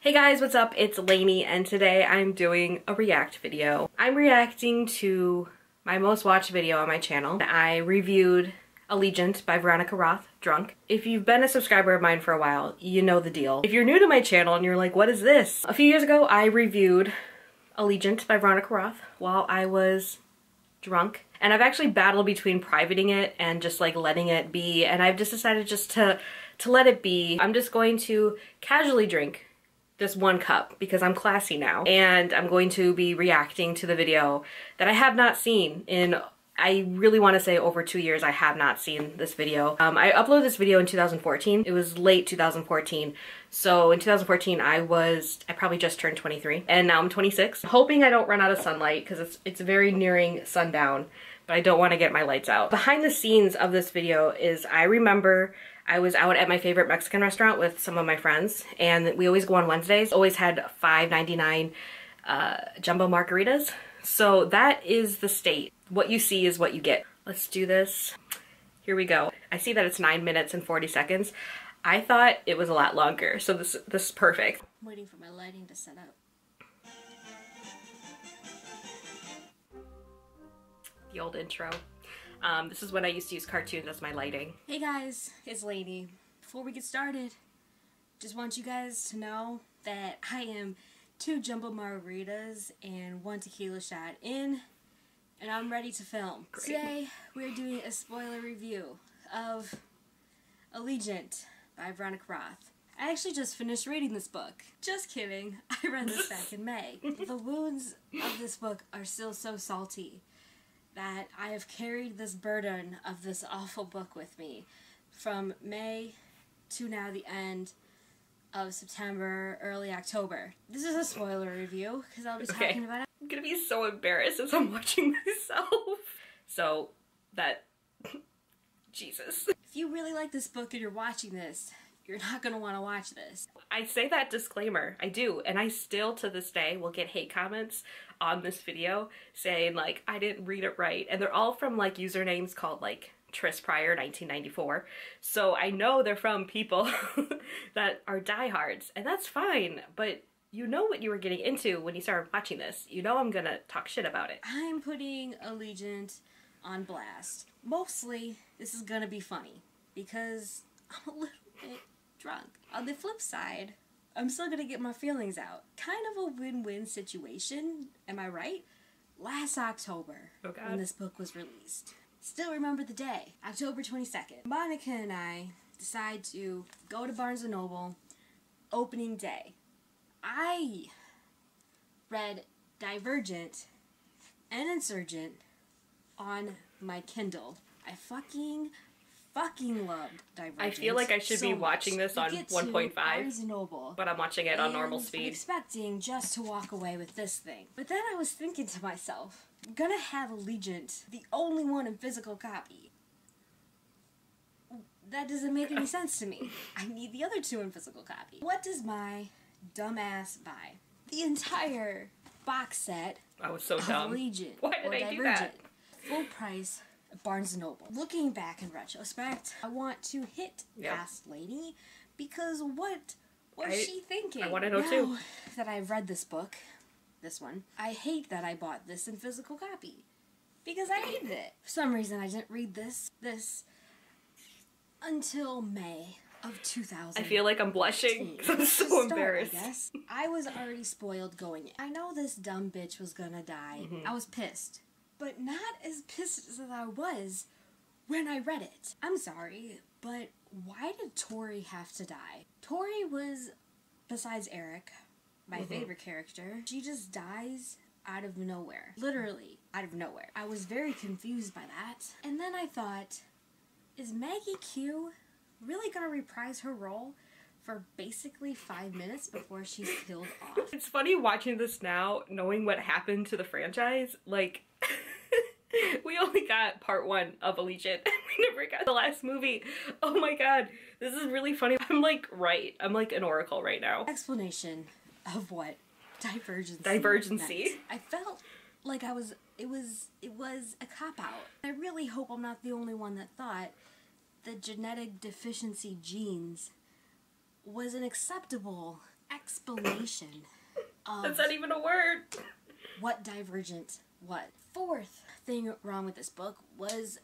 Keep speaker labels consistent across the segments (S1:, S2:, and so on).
S1: Hey guys, what's up? It's Lainey and today I'm doing a react video. I'm reacting to my most watched video on my channel. I reviewed Allegiant by Veronica Roth, Drunk. If you've been a subscriber of mine for a while, you know the deal. If you're new to my channel and you're like, what is this? A few years ago, I reviewed Allegiant by Veronica Roth while I was drunk. And I've actually battled between privating it and just like letting it be. And I've just decided just to let it be. I'm just going to casually drink just one cup because I'm classy now, and I'm going to be reacting to the video that I have not seen in, I really want to say, over 2 years. I have not seen this video. I uploaded this video in 2014. It was late 2014. So in 2014 I probably just turned 23 and now I'm 26. I'm hoping I don't run out of sunlight because it's very nearing sundown, but I don't want to get my lights out. Behind the scenes of this video is, I remember I was out at my favorite Mexican restaurant with some of my friends, and we always go on Wednesdays. Always had $5.99 jumbo margaritas. So that is the state. What you see is what you get. Let's do this. Here we go. I see that it's 9 minutes and 40 seconds. I thought it was a lot longer, so this is perfect.
S2: I'm waiting for my lighting to set up.
S1: The old intro. This is when I used to use cartoons as my lighting.
S2: Hey guys, it's Lainey. Before we get started, just want you guys to know that I am 2 jumbo margaritas and 1 tequila shot in, and I'm ready to film.
S1: Great.
S2: Today, we're doing a spoiler review of Allegiant by Veronica Roth. I actually just finished reading this book. Just kidding, I read this back in May. The wounds of this book are still so salty that I have carried this burden of this awful book with me from May to now the end of September, early October. This is a spoiler review because I'll be talking about it.
S1: I'm gonna be so embarrassed as I'm watching myself. So that, Jesus.
S2: If you really like this book and you're watching this, you're not gonna want to watch this.
S1: I say that disclaimer, I do, and I still to this day will get hate comments on this video saying like I didn't read it right, and they're all from like usernames called like Tris Pryor 1994. So I know they're from people that are diehards, and that's fine, but you know what you were getting into when you started watching this. You know I'm gonna talk shit about it.
S2: I'm putting Allegiant on blast. Mostly this is gonna be funny because I'm a little bit drunk. On the flip side, I'm still gonna get my feelings out. Kind of a win-win situation, am I right? Last October, when this book was released. Still remember the day, October 22nd. Monica and I decide to go to Barnes & Noble, opening day. I read Divergent and Insurgent on my Kindle. I fucking loved Divergent.
S1: I feel like I should be watching this on 1.5, but I'm watching it on normal speed.
S2: I'm expecting just to walk away with this thing. But then I was thinking to myself, I'm gonna have Allegiant, the only one in physical copy. That doesn't make any sense to me. I need the other 2 in physical copy. What does my dumbass buy? The entire box set
S1: I was so
S2: of
S1: dumb.
S2: Allegiant.
S1: Why did I do that?
S2: Full price at Barnes & Noble. Looking back in retrospect, I want to hit past Lainey because what was she thinking?
S1: I want to know too.
S2: Now that I've read this book, this one, I hate that I bought this in physical copy because I hated it. For some reason, I didn't read this until May of 2000.
S1: I feel like I'm blushing because I'm so embarrassed.
S2: I guess. I was already spoiled going in. I know this dumb bitch was gonna die. I was pissed. But not as pissed as I was when I read it. I'm sorry, but why did Tori have to die? Tori was, besides Eric, my favorite character, she just dies out of nowhere. Literally, out of nowhere. I was very confused by that. And then I thought, is Maggie Q really gonna reprise her role for basically 5 minutes before she's killed off?
S1: It's funny watching this now, knowing what happened to the franchise. Like, we only got part 1 of Allegiant, and we never got the last movie. Oh my god, this is really funny. I'm like an oracle right now.
S2: Explanation of what divergency meant. I felt like it was a cop-out. I really hope I'm not the only one that thought the genetic deficiency genes was an acceptable explanation of
S1: That's not even a word.
S2: what Divergent was. Fourth thing wrong with this book was,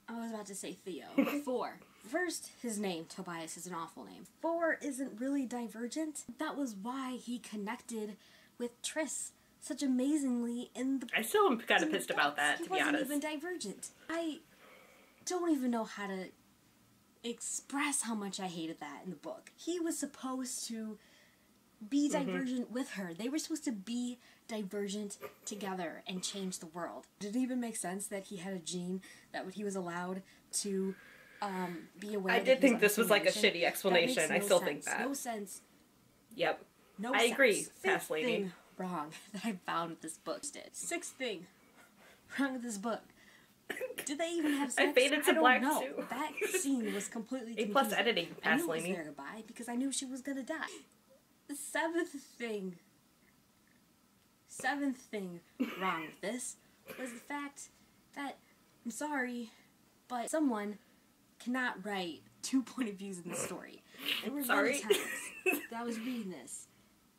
S2: I was about to say Theo. 4. First, his name, Tobias, is an awful name. 4 isn't really Divergent. That was why he connected with Triss such amazingly in the
S1: I still am kind of pissed about that, to be honest.
S2: He wasn't even Divergent. I don't even know how to express how much I hated that in the book. He was supposed to be divergent with her. They were supposed to be divergent together and change the world. Did it even make sense that he had a gene that he was allowed to be aware?
S1: I did think this was like a shitty explanation. I still think that.
S2: No sense.
S1: Yep.
S2: No
S1: I
S2: sense.
S1: agree,
S2: Fifth
S1: past lady.
S2: thing wrong that I found with this book did. 6th thing wrong with this book. Did they even have sex?
S1: I faded to black too.
S2: That scene was completely confusing.
S1: A+ editing,
S2: I knew
S1: past
S2: it was
S1: lady.
S2: there, goodbye, because I knew she was gonna die. The 7th thing wrong with this was the fact that, I'm sorry, but someone cannot write 2 point of views in the story. There were many times that I was reading this,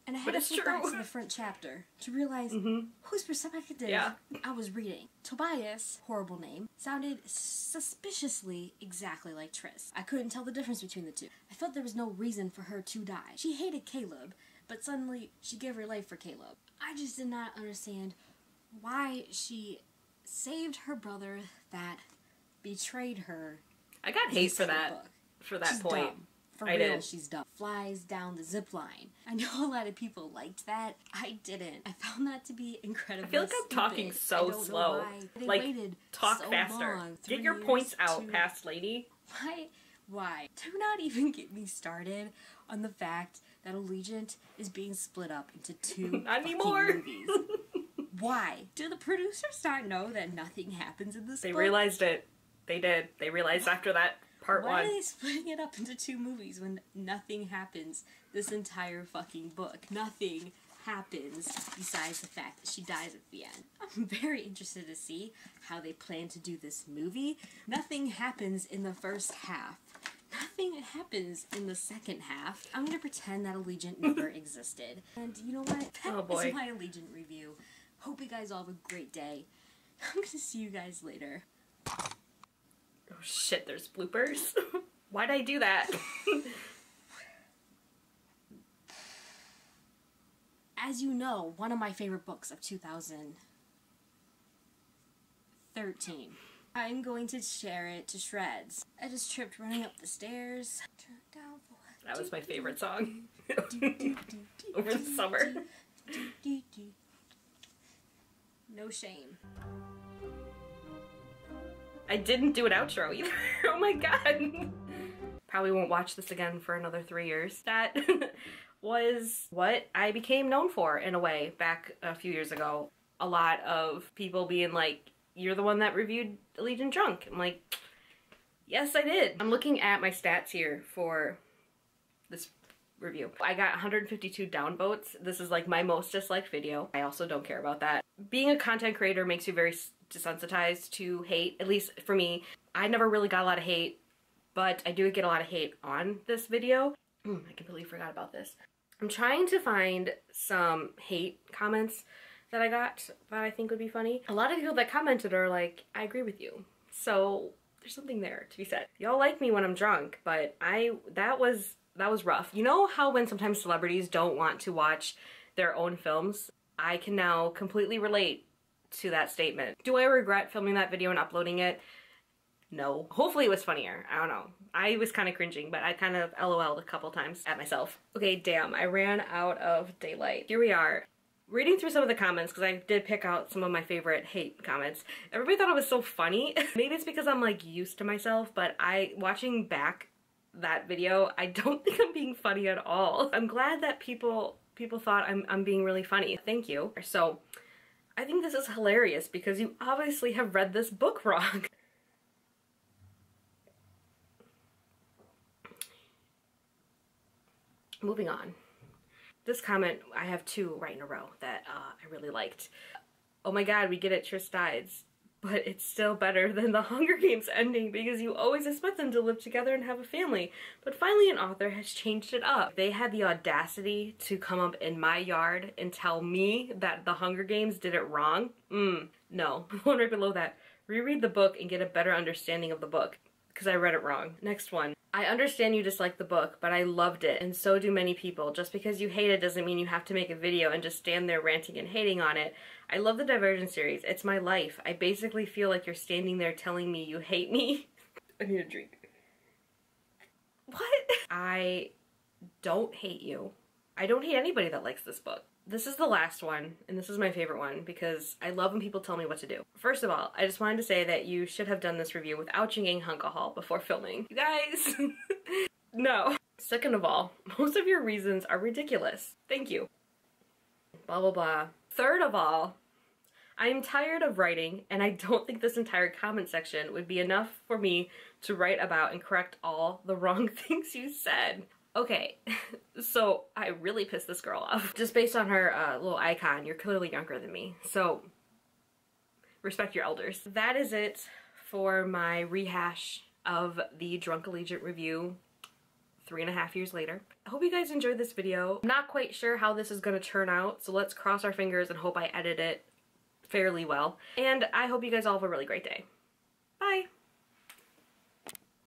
S2: and I had to flip back to the front chapter to realize whose perspective I was reading. Tobias, horrible name, sounded suspiciously exactly like Triss. I couldn't tell the difference between the two. I felt there was no reason for her to die. She hated Caleb, but suddenly she gave her life for Caleb. I just did not understand why she saved her brother that betrayed her.
S1: I got hate for that. For that
S2: She's
S1: point.
S2: Dumb. For real, she's dumb. Flies down the zip line. I know a lot of people liked that. I didn't. I found that to be incredibly
S1: I feel like I'm talking so slow. Like, talk faster. Get your points out, past lady.
S2: Why? Do not even get me started on the fact that Allegiant is being split up into 2 movies. Why? Do the producers not know that nothing happens in this book?
S1: They realized it. They did. They realized after that part 1.
S2: Why are they splitting it up into 2 movies when nothing happens this entire fucking book? Nothing happens besides the fact that she dies at the end. I'm very interested to see how they plan to do this movie. Nothing happens in the first half. Nothing happens in the second half. I'm gonna pretend that Allegiant never existed. And you know what? That is my Allegiant review. Hope you guys all have a great day. I'm gonna see you guys later.
S1: Oh shit, there's bloopers. Why'd I do that?
S2: As you know, one of my favorite books of 2013. I'm going to share it to shreds. I just tripped running up the stairs.
S1: That was my favorite song. Over the summer.
S2: No shame.
S1: I didn't do an outro either. Oh my god. Probably won't watch this again for another 3 years. That was what I became known for in a way back a few years ago. A lot of people being like, you're the one that reviewed Allegiant Drunk. I'm like, yes I did. I'm looking at my stats here for this review. I got 152 downvotes. This is like my most disliked video. I also don't care about that. Being a content creator makes you very desensitized to hate, at least for me. I never really got a lot of hate, but I do get a lot of hate on this video. I completely forgot about this. I'm trying to find some hate comments that I got that I think would be funny. A lot of people that commented are like, I agree with you. So there's something there to be said. Y'all like me when I'm drunk, but that was rough. You know how when sometimes celebrities don't want to watch their own films? I can now completely relate to that statement. Do I regret filming that video and uploading it? No. Hopefully it was funnier. I don't know. I was kind of cringing, but I kind of LOL'd a couple times at myself. Okay, damn, I ran out of daylight. Here we are. Reading through some of the comments, because I did pick out some of my favorite hate comments. Everybody thought it was so funny. Maybe it's because I'm like used to myself, but watching back that video, I don't think I'm being funny at all. I'm glad that people thought I'm being really funny. Thank you. So, I think this is hilarious because you obviously have read this book wrong. Moving on. This comment, I have 2 right in a row that I really liked. Oh my god, we get it, Triss dies. but it's still better than the Hunger Games ending because you always expect them to live together and have a family. But finally an author has changed it up. They had the audacity to come up in my yard and tell me that the Hunger Games did it wrong. No. One right below that. Reread the book and get a better understanding of the book, because I read it wrong. Next one. I understand you dislike the book, but I loved it, and so do many people. Just because you hate it doesn't mean you have to make a video and just stand there ranting and hating on it. I love the Divergent series. It's my life. I basically feel like you're standing there telling me you hate me. I need a drink. What? I don't hate you. I don't hate anybody that likes this book. This is the last one, and this is my favorite one because I love when people tell me what to do. First of all, I just wanted to say that you should have done this review without drinking alcohol before filming. You guys! No. Second of all, most of your reasons are ridiculous. Thank you. Blah blah blah. Third of all, I am tired of writing, and I don't think this entire comment section would be enough for me to write about and correct all the wrong things you said. Okay, so I really pissed this girl off. Just based on her little icon, you're clearly younger than me, so respect your elders. That is it for my rehash of the Drunk Allegiant review 3.5 years later. I hope you guys enjoyed this video. I'm not quite sure how this is gonna turn out, so let's cross our fingers and hope I edit it fairly well. And I hope you guys all have a really great day. Bye!